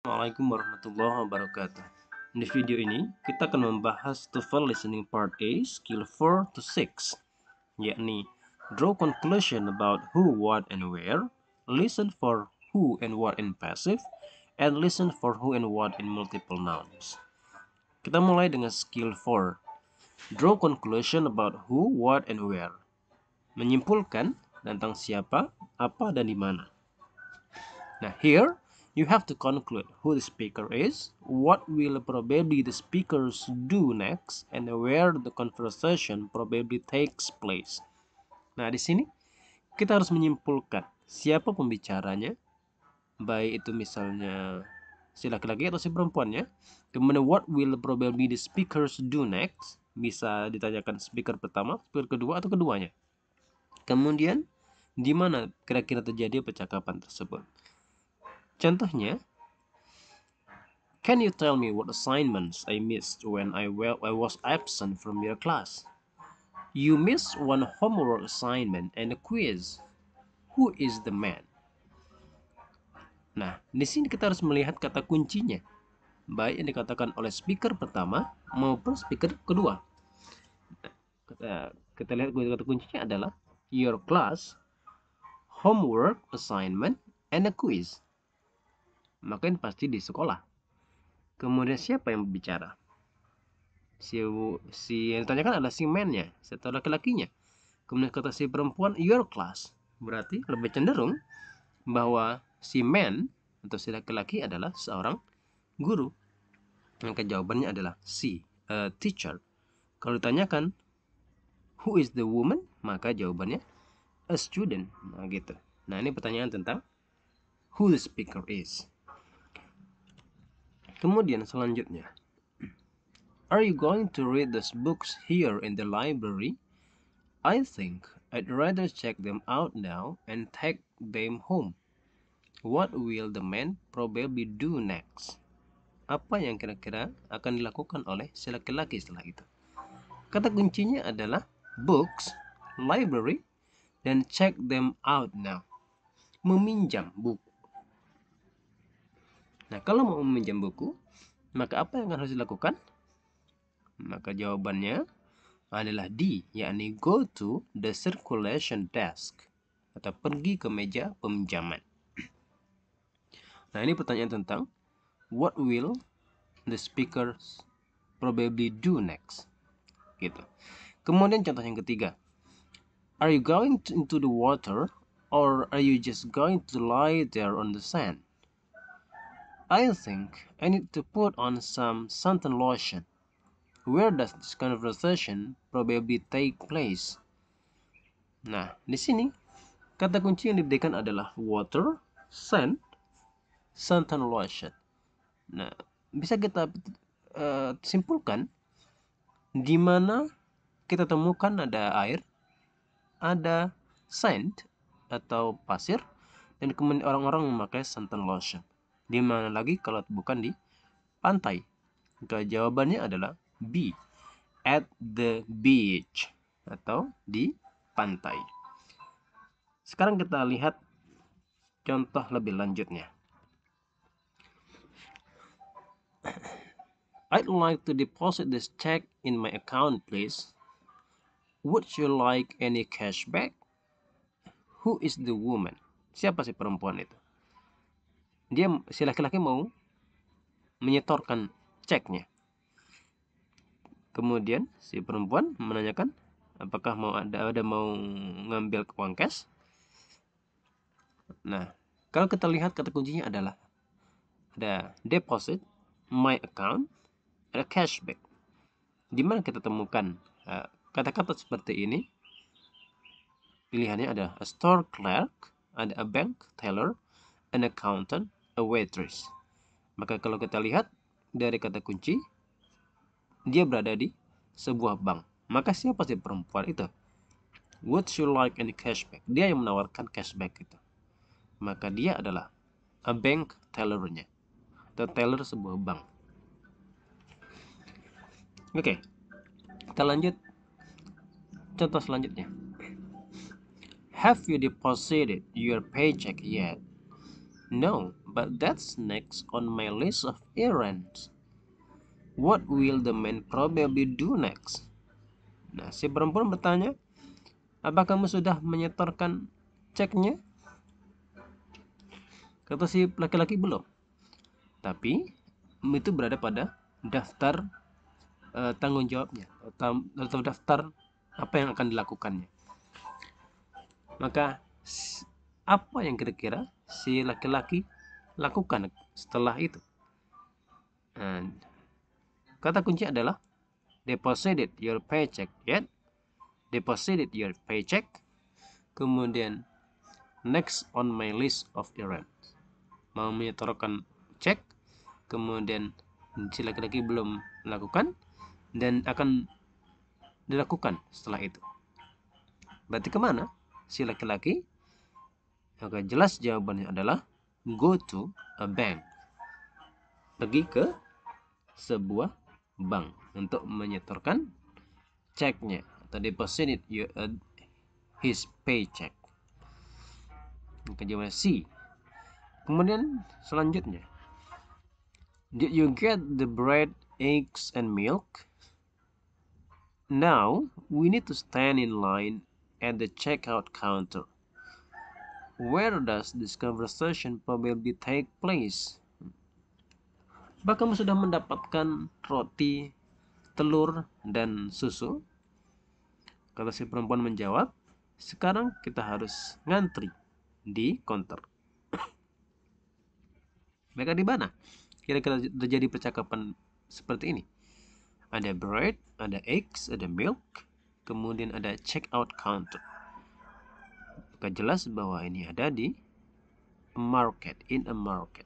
Assalamualaikum warahmatullahi wabarakatuh. Di video ini, kita akan membahas TOEFL Listening Part A, Skill 4 to 6, yakni draw conclusion about who, what, and where, listen for who and what in passive, and listen for who and what in multiple nouns. Kita mulai dengan Skill 4. Draw conclusion about who, what, and where. Menyimpulkan tentang siapa, apa, dan di mana. Now here, you have to conclude who the speaker is, what will probably the speakers do next, and where the conversation probably takes place. Nah, di sini kita harus menyimpulkan siapa pembicaranya, baik itu misalnya si laki-laki atau si perempuannya. Kemudian what will probably the speakers do next, bisa ditanyakan speaker pertama, speaker kedua, atau keduanya. Kemudian di mana kira-kira terjadi percakapan tersebut. Contohnya, can you tell me what assignments I missed when I was absent from your class? You missed one homework assignment and a quiz. Who is the man? Nah, di sini kita harus melihat kata kuncinya, baik yang dikatakan oleh speaker pertama maupun speaker kedua. Kita lihat kata kuncinya adalah your class, homework assignment, and a quiz. Maka ini pasti di sekolah. Kemudian siapa yang berbicara? Si yang ditanyakan adalah si man-nya, atau laki-lakinya. Kemudian kata si perempuan your class, berarti lebih cenderung bahwa si man atau si laki-laki adalah seorang guru. Maka jawabannya adalah C, teacher. Kalau ditanyakan who is the woman, maka jawabannya a student. Nah gitu. Nah ini pertanyaan tentang who the speaker is. Kemudian selanjutnya, are you going to read those books here in the library? I think I'd rather check them out now and take them home. What will the man probably do next? Apa yang kira-kira akan dilakukan oleh si laki-laki setelah itu? Kata kuncinya adalah books, library, dan check them out now. Meminjam buku. Nah, kalau mau meminjam buku, maka apa yang harus dilakukan? Maka jawabannya adalah D, yakni go to the circulation desk, atau pergi ke meja peminjaman. Nah, ini pertanyaan tentang what will the speakers probably do next. Gitu. Kemudian contoh yang ketiga, are you going into the water or are you just going to lie there on the sand? I think I need to put on some suntan lotion. Where does this conversation probably take place? Nah, di sini kata kunci yang diberikan adalah water, sand, suntan lotion. Nah, bisa kita simpulkan di mana kita temukan ada air, ada sand atau pasir, dan kemudian orang-orang memakai suntan lotion. Di mana lagi kalau bukan di pantai? Maka jawabannya adalah B, at the beach, atau di pantai. Sekarang kita lihat contoh lebih lanjutnya. I'd like to deposit this check in my account, please. Would you like any cashback? Who is the woman? Siapa si perempuan itu? Dia, si laki-laki mau menyetorkan ceknya. Kemudian si perempuan menanyakan apakah mau mau ngambil uang cash. Nah, kalau kita lihat kata kuncinya adalah ada deposit, my account, ada cashback. Di mana kita temukan kata-kata seperti ini? Pilihannya ada a store clerk, ada a bank teller, an accountant, a waitress. Maka kalau kita lihat dari kata kunci, dia berada di sebuah bank. Maka siapa sih perempuan itu? Would you like any cashback? Dia yang menawarkan cashback itu. Maka dia adalah a bank tellernya, atau teller sebuah bank. Oke, kita lanjut contoh selanjutnya. Have you deposited your paycheck yet? No, but that's next on my list of errands. What will the man probably do next? Nah, si perempuan bertanya, apa kamu sudah menyetorkan ceknya? Kata si laki-laki belum. Tapi itu berada pada daftar tanggung jawabnya atau daftar apa yang akan dilakukannya. Maka apa yang kira-kira si laki-laki lakukan setelah itu? And kata kunci adalah deposited your paycheck yet, deposited your paycheck, kemudian next on my list of errands, mau menyetorkan cek, kemudian si laki-laki belum melakukan dan akan dilakukan setelah itu. Berarti kemana si laki-laki? Maka jelas jawabannya adalah go to a bank, pergi ke sebuah bank untuk menyetorkan ceknya atau deposit his paycheck. Maka jawabannya C. Kemudian selanjutnya, did you get the bread, eggs, and milk? Now we need to stand in line at the checkout counter. Where does this conversation probably take place? Apakah kamu sudah mendapatkan roti, telur, dan susu? Kalau si perempuan menjawab, sekarang kita harus ngantri di counter. Mereka di mana? Kira-kira terjadi percakapan seperti ini. Ada bread, ada eggs, ada milk, kemudian ada checkout counter. Maka jelas bahwa ini ada di market, in a market,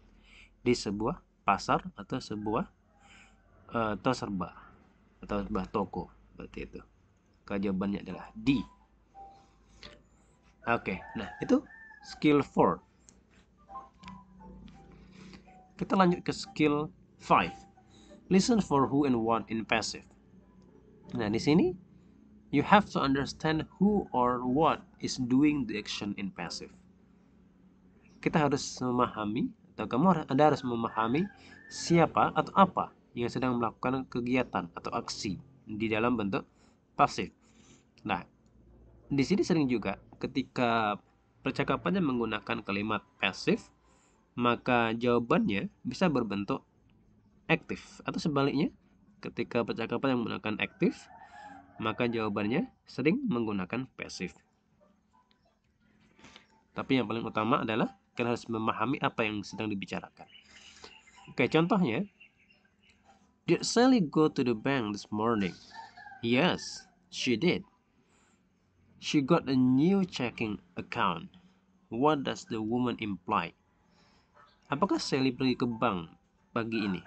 di sebuah pasar atau sebuah toserba atau sebuah toko, seperti itu. Jawabannya adalah D. Oke, nah itu skill 4. Kita lanjut ke skill 5. Listen for who and what in passive. Nah, di sini you have to understand who or what is doing the action in passive. Kita harus memahami atau Anda harus memahami siapa atau apa yang sedang melakukan kegiatan atau aksi di dalam bentuk pasif. Nah, di sini sering juga ketika percakapannya menggunakan kalimat pasif, maka jawabannya bisa berbentuk aktif, atau sebaliknya, ketika percakapan yang menggunakan aktif, maka jawabannya sering menggunakan pasif. Tapi yang paling utama adalah kita harus memahami apa yang sedang dibicarakan. Oke, contohnya, did Sally go to the bank this morning? Yes, she did. She got a new checking account. What does the woman imply? Apakah Sally pergi ke bank pagi ini?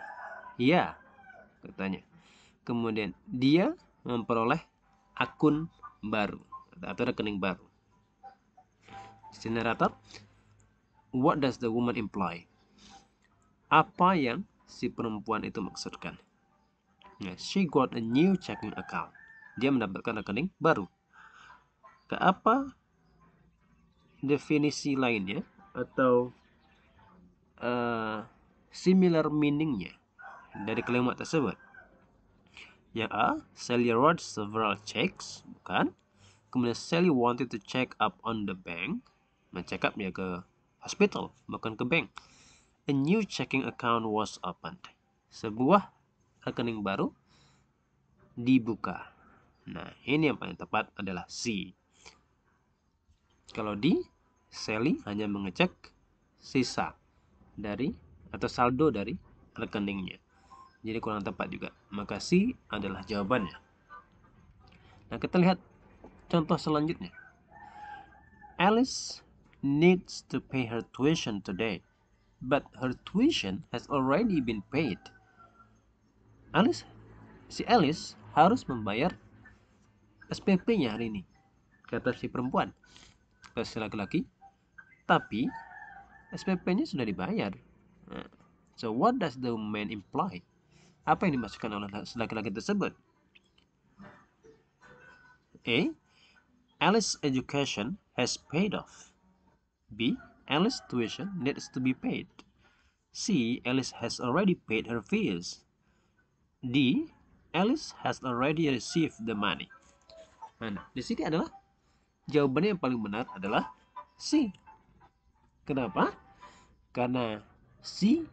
Ya, katanya. Kemudian dia memperoleh akun baru atau rekening baru. Narator, what does the woman imply? Apa yang si perempuan itu maksudkan? Nah, she got a new checking account. Dia mendapatkan rekening baru. Ke apa definisi lainnya atau similar meaningnya dari kalimat tersebut? Yang A, Sally wrote several checks, bukan? Kemudian Sally wanted to check up on the bank, men-check up ya ke hospital, bukan ke bank. A new checking account was opened. Sebuah rekening baru dibuka. Nah, ini yang paling tepat adalah C. Kalau D, Sally hanya mengecek sisa dari atau saldo dari rekeningnya. Jadi kurang tepat juga. Maka C adalah jawabannya. Nah, kita lihat contoh selanjutnya. Alice needs to pay her tuition today, but her tuition has already been paid. Si Alice harus membayar SPP-nya hari ini, kata si perempuan. Kata si laki-laki, tapi SPP-nya sudah dibayar. So what does the man imply? Apa yang dimaksudkan oleh laki-laki tersebut? A. Alice's education has paid off. B. Alice's tuition needs to be paid. C. Alice has already paid her fees. D. Alice has already received the money. Nah, di sini adalah jawabannya yang paling benar adalah C. Kenapa? Karena C.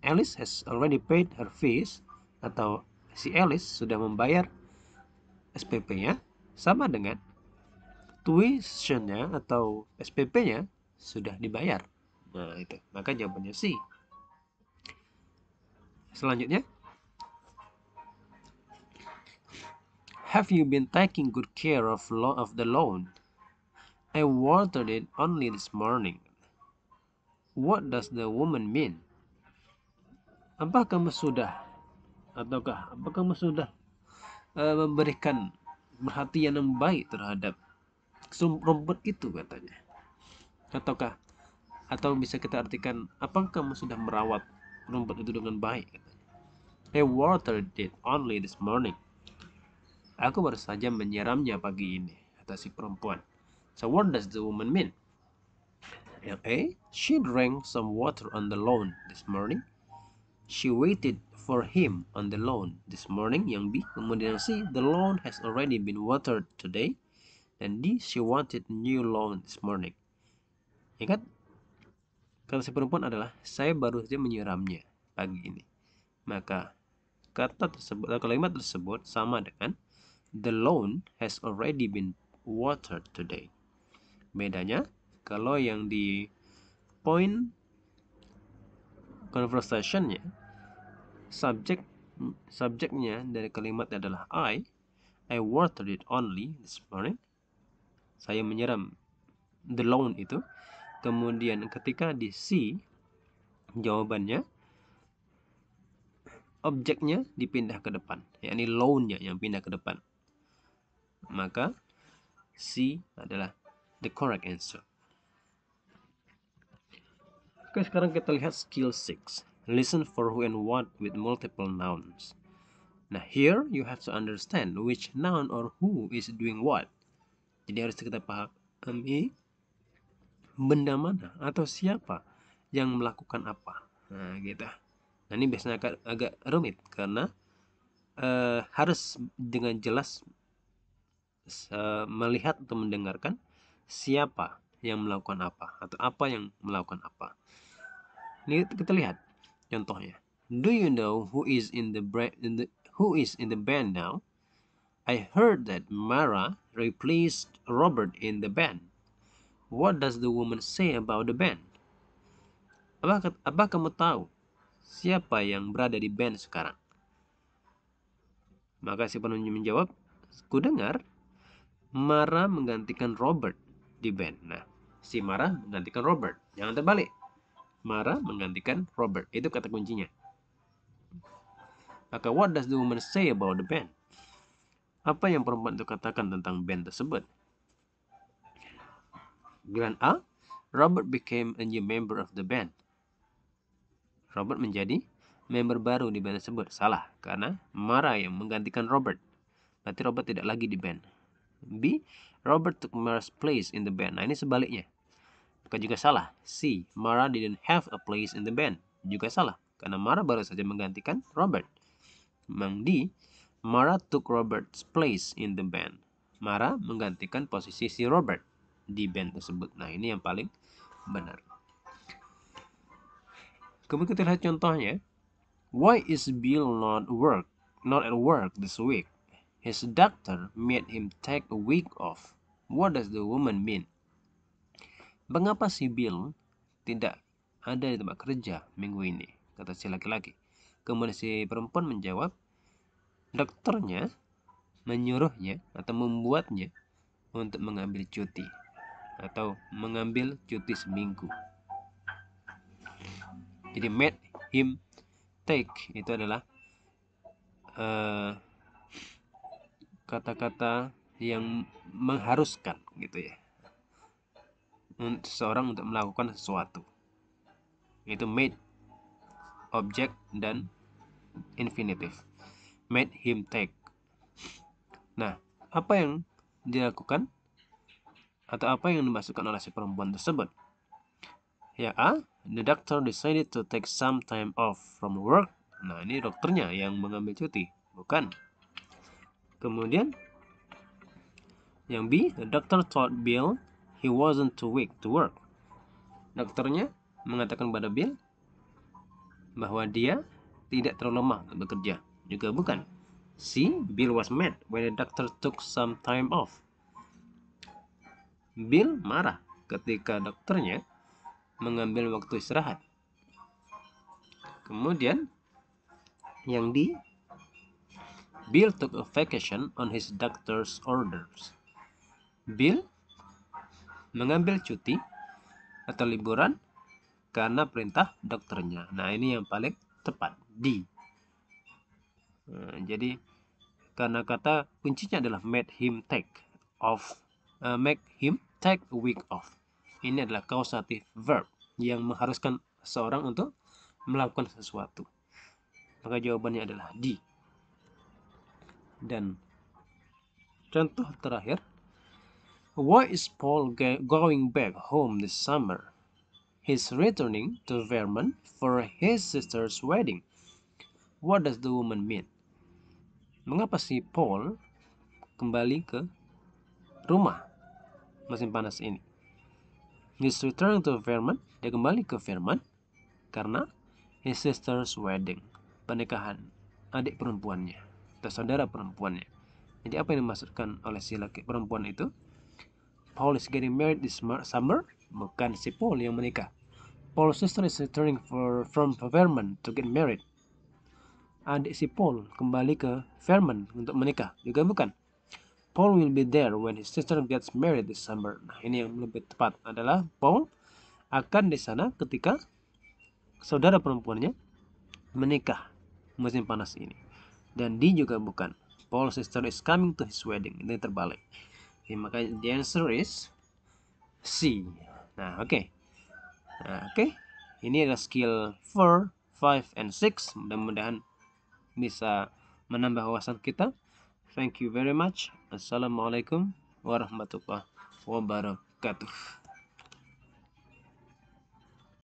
Alice has already paid her fees, atau si Alice sudah membayar SPP-nya, sama dengan tuition-nya atau SPP-nya sudah dibayar. Nah, itu. Maka jawabannya C. Selanjutnya, have you been taking good care of the lawn? I watered it only this morning. What does the woman mean? Apakah kamu sudah memberikan perhatian yang baik terhadap rumput itu, katanya? Atau bisa kita artikan, apakah kamu sudah merawat rumput itu dengan baik? I watered it only this morning. Aku baru saja menyiramnya pagi ini, kata si perempuan. So what does the woman mean? Yang A, she drank some water on the lawn this morning. She waited for him on the lawn this morning. Yang B, kemudian C, the lawn has already been watered today. Dan D, she wanted new lawn this morning. Ya kan? Kata si perempuan adalah, saya baru saja menyiramnya pagi ini. Maka kata tersebut atau kalimat tersebut sama dengan the lawn has already been watered today. Bedanya, kalau yang di point conversationnya, subjeknya dari kalimat adalah I watered it only this morning. Saya menyiram the lawn itu. Kemudian ketika di C, jawabannya objeknya dipindah ke depan, yakni lawn-nya yang pindah ke depan. Maka C adalah the correct answer. Oke, sekarang kita lihat skill 6. Listen for who and what with multiple nouns. Nah, here you have to understand which noun or who is doing what. Jadi harus kita pahami benda mana atau siapa yang melakukan apa. Nah, gitu. Nah, ini biasanya agak rumit karena harus dengan jelas melihat atau mendengarkan siapa yang melakukan apa atau apa yang melakukan apa. Ini kita lihat contohnya. Do you know who is in the band now? I heard that Mara replaced Robert in the band. What does the woman say about the band? Apa kamu tahu siapa yang berada di band sekarang? Maka si penunjuk menjawab, ku dengar Mara menggantikan Robert di band. Nah, si Mara menggantikan Robert. Jangan terbalik. Mara menggantikan Robert. Itu kata kuncinya. Maka what does the woman say about the band? Apa yang perempuan itu katakan tentang band tersebut? Pilihan A, Robert became a new member of the band. Robert menjadi member baru di band tersebut. Salah, karena Mara yang menggantikan Robert. Berarti Robert tidak lagi di band. B, Robert took Mara's place in the band. Nah, ini sebaliknya. Maka juga salah. C, Mara didn't have a place in the band. Juga salah, karena Mara baru saja menggantikan Robert. Memang D, Mara took Robert's place in the band. Mara menggantikan posisi si Robert di band tersebut. Nah, ini yang paling benar. Kemudian kita lihat contohnya. Why is Bill not at work this week? His doctor made him take a week off. What does the woman mean? Mengapa si Bill tidak ada di tempat kerja minggu ini? Kata si laki-laki. Kemudian si perempuan menjawab, dokternya menyuruhnya atau membuatnya untuk mengambil cuti atau mengambil cuti seminggu. Jadi made him take itu adalah kata-kata yang mengharuskan gitu ya, seseorang untuk melakukan sesuatu. Itu made, objek, dan infinitive. Made him take. Nah, apa yang dilakukan atau apa yang dimasukkan oleh si perempuan tersebut? Ya A, The doctor decided to take some time off from work. Nah, ini dokternya yang mengambil cuti, bukan. Kemudian yang B, the doctor told Bill he wasn't too weak to work. Dokternya mengatakan pada Bill bahwa dia tidak terlalu lemah untuk bekerja, juga bukan. C, Bill was mad when the doctor took some time off. Bill marah ketika dokternya mengambil waktu istirahat. Kemudian yang D, Bill took a vacation on his doctor's orders. Bill mengambil cuti atau liburan karena perintah dokternya. Nah, ini yang paling tepat, D. Jadi karena kata kuncinya adalah make him take a week off. Ini adalah causative verb yang mengharuskan seseorang untuk melakukan sesuatu. Maka jawabannya adalah D. Dan contoh terakhir, why is Paul going back home this summer? He's returning to Vermont for his sister's wedding. What does the woman mean? Mengapa si Paul kembali ke rumah musim panas ini? He's returning to Vermont. Dia kembali ke Vermont karena his sister's wedding, pernikahan adik perempuannya atau saudara perempuannya. Jadi apa yang dimaksudkan oleh si laki perempuan itu? Paul is getting married this summer. Bukan si Paul yang menikah. Paul's sister is returning from Vermont to get married. Adik si Paul kembali ke Vermont untuk menikah, juga bukan. Paul will be there when his sister gets married this summer. Nah, ini yang lebih tepat adalah Paul akan di sana ketika saudara perempuannya menikah musim panas ini. Dan D juga bukan. Paul's sister is coming to his wedding. Ini terbalik. Jadi, maka the answer is C. Nah, oke. Ini adalah skill 4, 5, and 6. Mudah-mudahan bisa menambah wawasan kita. Thank you very much. Assalamualaikum warahmatullahi wabarakatuh.